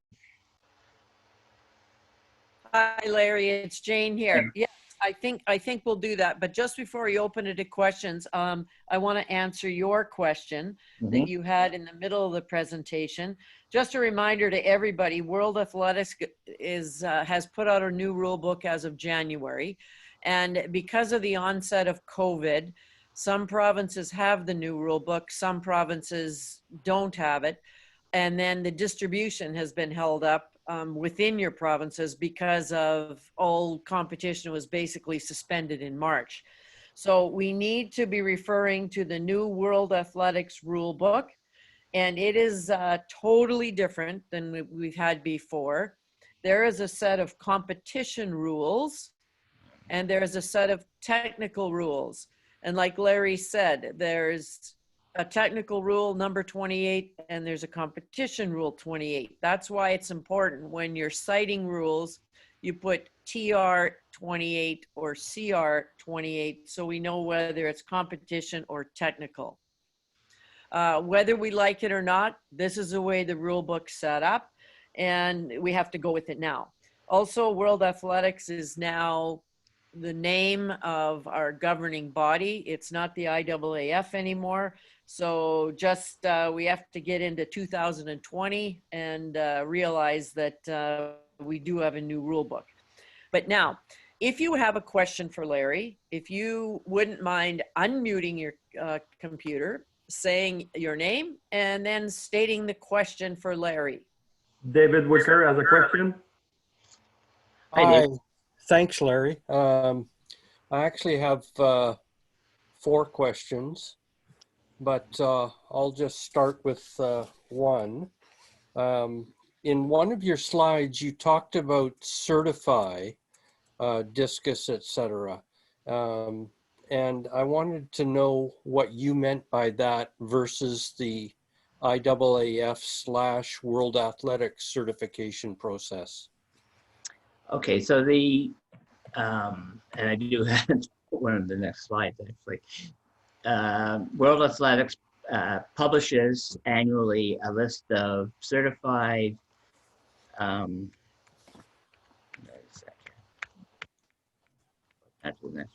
Hi, Larry, it's Jane here. Yes, I think we'll do that. But just before we open it to questions, I want to answer your question that you had in the middle of the presentation. Just a reminder to everybody, World Athletics has put out a new rule book as of January. And because of the onset of COVID, some provinces have the new rule book, some provinces don't have it. And then the distribution has been held up within your provinces because of all competition was basically suspended in March. So we need to be referring to the new World Athletics rule book, and it is totally different than we've had before. There is a set of competition rules and there's a set of technical rules. And like Larry said, there's a technical rule number 28 and there's a competition rule 28. That's why it's important when you're citing rules, you put TR 28 or CR 28 so we know whether it's competition or technical. Whether we like it or not, this is the way the rule book's set up and we have to go with it now. Also, World Athletics is now the name of our governing body. It's not the IAAF anymore. So just we have to get into 2020 and realize that we do have a new rule book. But now, if you have a question for Larry, if you wouldn't mind unmuting your computer, saying your name, and then stating the question for Larry. David Wicker has a question. Hi, Dave. Thanks, Larry. I actually have 4 questions, but I'll just start with one. In one of your slides, you talked about certify, discus, etc. And I wanted to know what you meant by that versus the IAAF/World Athletics certification process. Okay, so and I do have one of the next slides actually. World Athletics publishes annually a list of certified that's the next one.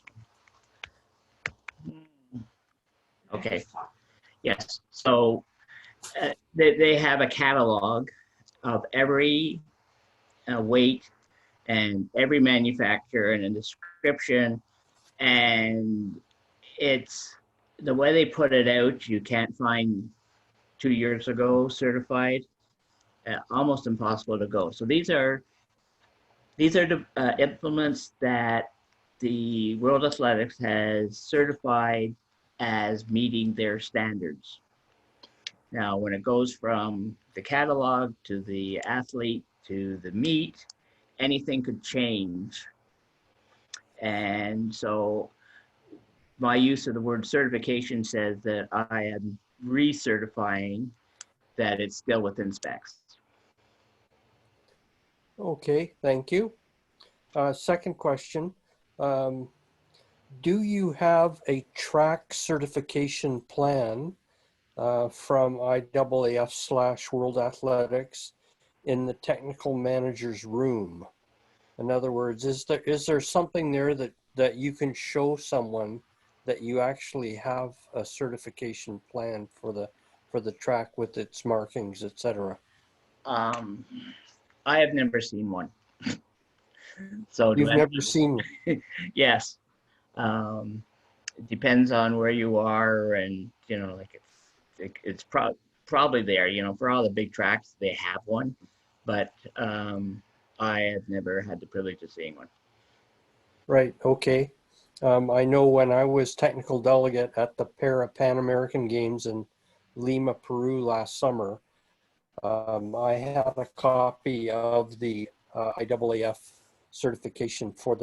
Okay, yes. So they have a catalog of every weight and every manufacturer and a description, and it's the way they put it out. You can't find 2 years ago certified, almost impossible to go. So these are the implements that the World Athletics has certified as meeting their standards. Now, when it goes from the catalog to the athlete to the meet, anything could change. And so my use of the word certification says that I am recertifying that it's still within specs. Okay, thank you. Second question. Do you have a track certification plan from IAAF/World Athletics in the technical manager's room? In other words, is there something there that you can show someone that you actually have a certification plan for the track with its markings, etc.? I have never seen one. So You've never seen one? Yes. It depends on where you are, and like it's probably there. For all the big tracks, they have one, but I have never had the privilege of seeing one. Right. Okay. I know when I was technical delegate at the Pan American Games in Lima, Peru last summer, I had a copy of the IAAF certification for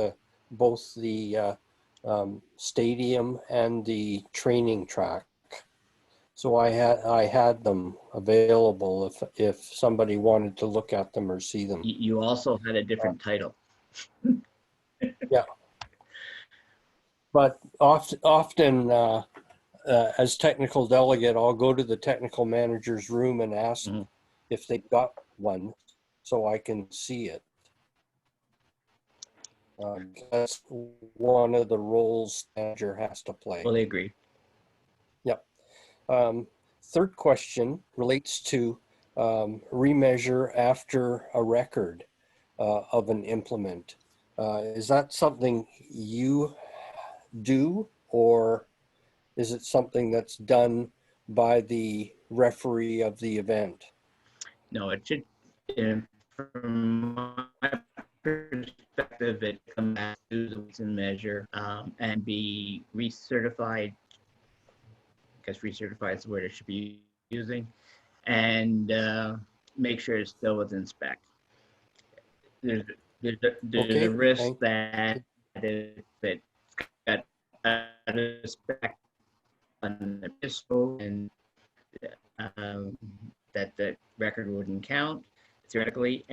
both the stadium and the training track. So I had them available if somebody wanted to look at them or see them. You also had a different title. Yeah. But often as technical delegate, I'll go to the technical manager's room and ask if they've got one so I can see it. That's one of the roles the manager has to play. Fully agree. Yep. Third question relates to remeasure after a record of an implement. Is that something you do, or is it something that's done by the referee of the event? No, it should, from my perspective, it comes back to the weights and measure and be recertified, because recertified is the word I should be using, and make sure it's still within spec. There's Okay, a risk that if it got out of spec on the pistol, and that the record wouldn't count theoretically,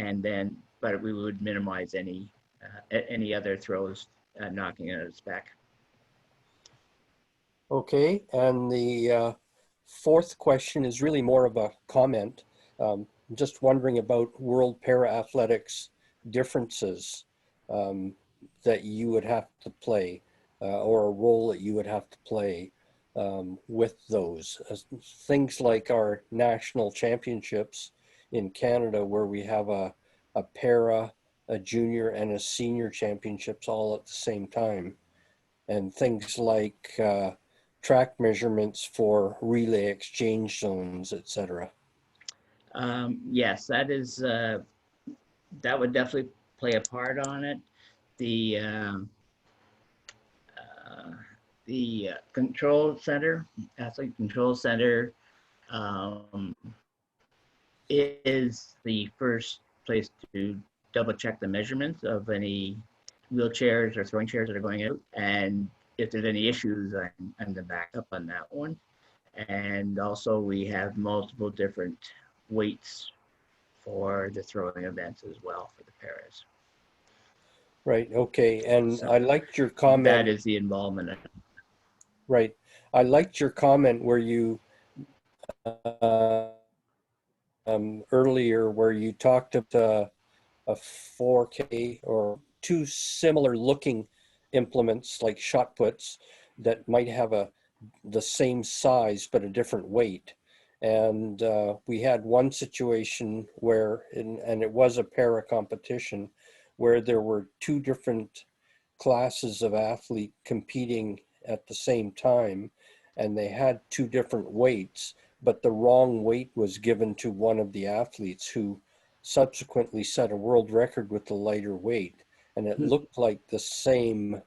but we would minimize any other throws knocking out of spec. Okay, and the fourth question is really more of a comment. I'm just wondering about World Para Athletics differences that you would have to play or a role that you would have to play with those. Things like our national championships in Canada, where we have a para, a junior, and a senior championships all at the same time. And things like track measurements for relay exchange zones, etc. Yes, that would definitely play a part on it. the control center, athlete control center, is the first place to double check the measurements of any wheelchairs or throwing chairs that are going out. And if there's any issues, I'm the backup on that one. And also we have multiple different weights for the throwing events as well for the paras. Right, okay, and So I liked your that comment, is the involvement. right. I liked your comment where you, earlier, where you talked about a 4K or two similar looking implements like shot puts that might have the same size but a different weight. And we had one situation where, and it was a para competition, where there were two different classes of athlete competing at the same time, and they had two different weights, but the wrong weight was given to one of the athletes who subsequently set a world record with the lighter weight. And it looked like the same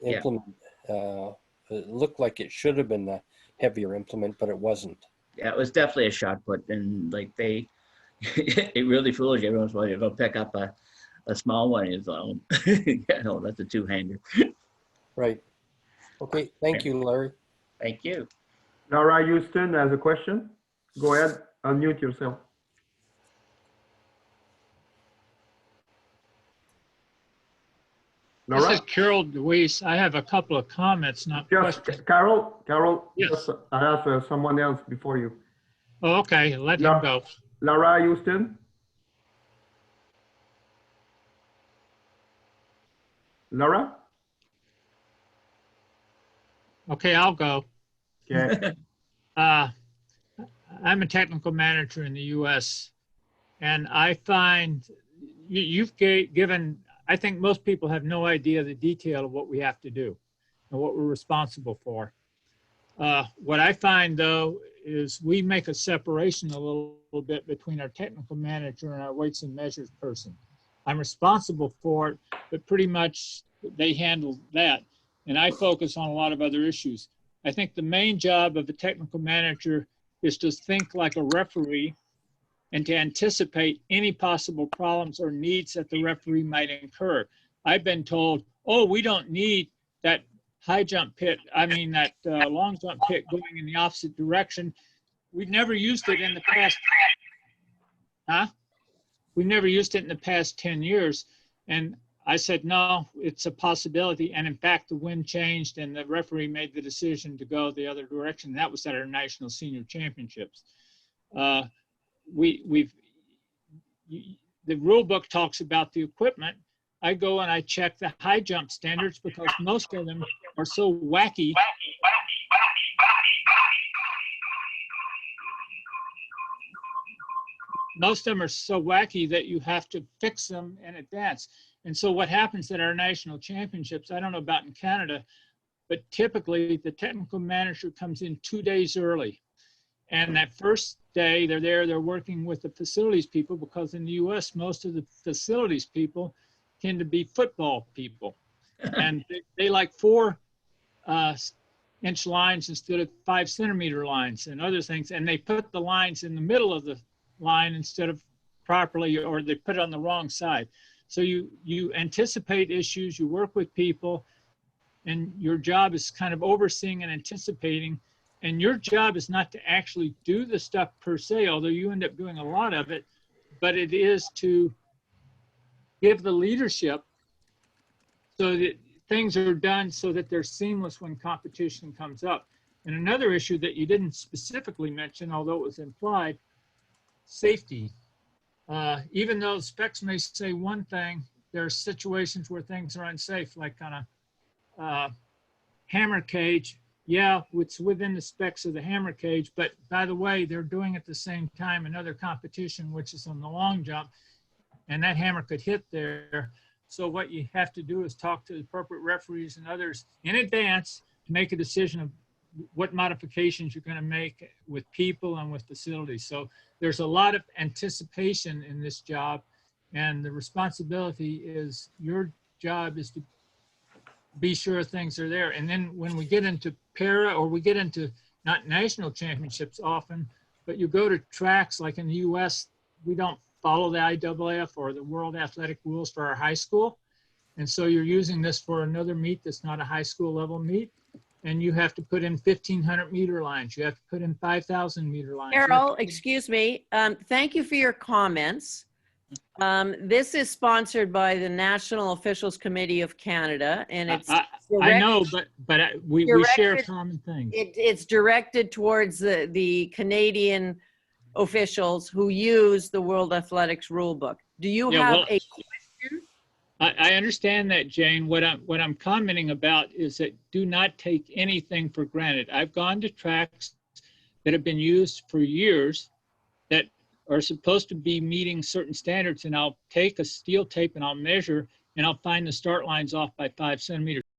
implement. It looked like it should have been the heavier implement, but it wasn't. Yeah, it was definitely a shot put, and like they, it really fools you. Everyone's wanting to go pick up a small one. Is yeah, no, that's a two-hander. Right. Okay, thank you, Larry. Thank you. Laura Houston has a question. Go ahead, unmute yourself. This Laura, is Carol DeWeese. I have a couple of comments, not just questions. Carol, Yes. just, I have someone else before you. Oh, okay, let him go. Laura Houston. Laura? Okay, I'll go. Okay. I'm a technical manager in the US, and I find you've given, I think most people have no idea the detail of what we have to do and what we're responsible for. What I find though is we make a separation a little bit between our technical manager and our weights and measures person. I'm responsible for it, but pretty much they handle that. And I focus on a lot of other issues. I think the main job of the technical manager is to think like a referee and to anticipate any possible problems or needs that the referee might incur. I've been told, oh, we don't need that high jump pit, that long jump pit going in the opposite direction. We've never used it in the past, We've never used it in the past 10 years. And I said, no, it's a possibility. And in fact, the wind changed and the referee made the decision to go the other direction. That was at our national senior championships. The rule book talks about the equipment. I go and I check the high jump standards because most of them are so wacky. Most of them are so wacky that you have to fix them in advance. And so what happens at our national championships, I don't know about in Canada, but typically the technical manager comes in 2 days early. And that first day they're there, they're working with the facilities people because in the US, most of the facilities people tend to be football people. And they like 4-inch lines instead of 5-centimeter lines and other things. And they put the lines in the middle of the line instead of properly, or they put it on the wrong side. So you anticipate issues, you work with people, and your job is kind of overseeing and anticipating. And your job is not to actually do the stuff per se, although you end up doing a lot of it, but it is to give the leadership so that things are done so that they're seamless when competition comes up. And another issue that you didn't specifically mention, although it was implied, safety. Even though specs may say one thing, there are situations where things are unsafe, like on a hammer cage. Yeah, it's within the specs of the hammer cage, but by the way, they're doing at the same time another competition, which is on the long jump, and that hammer could hit there. So what you have to do is talk to the appropriate referees and others in advance to make a decision of what modifications you're going to make with people and with facilities. So there's a lot of anticipation in this job, and the responsibility is, your job is to be sure things are there. And then when we get into para, or we get into not national championships often, but you go to tracks like in the US, we don't follow the IAAF or the World Athletic Rules for our high school. And so you're using this for another meet that's not a high school level meet. And you have to put in 1,500 meter lines. You have to put in 5,000 meter lines. You have Carol, to- excuse me. Thank you for your comments. This is sponsored by the National Officials Committee of Canada, and it's I know, but we share directed- common things. it's directed towards the Canadian officials who use the World Athletics Rulebook. Do you Yeah, have well, a I understand that, Jane. What I'm commenting about is that do not take anything for granted. I've gone to tracks that have been used for years that are supposed to be meeting certain standards, and I'll take a steel tape and I'll measure, and I'll find the start lines off by 5 centimeters.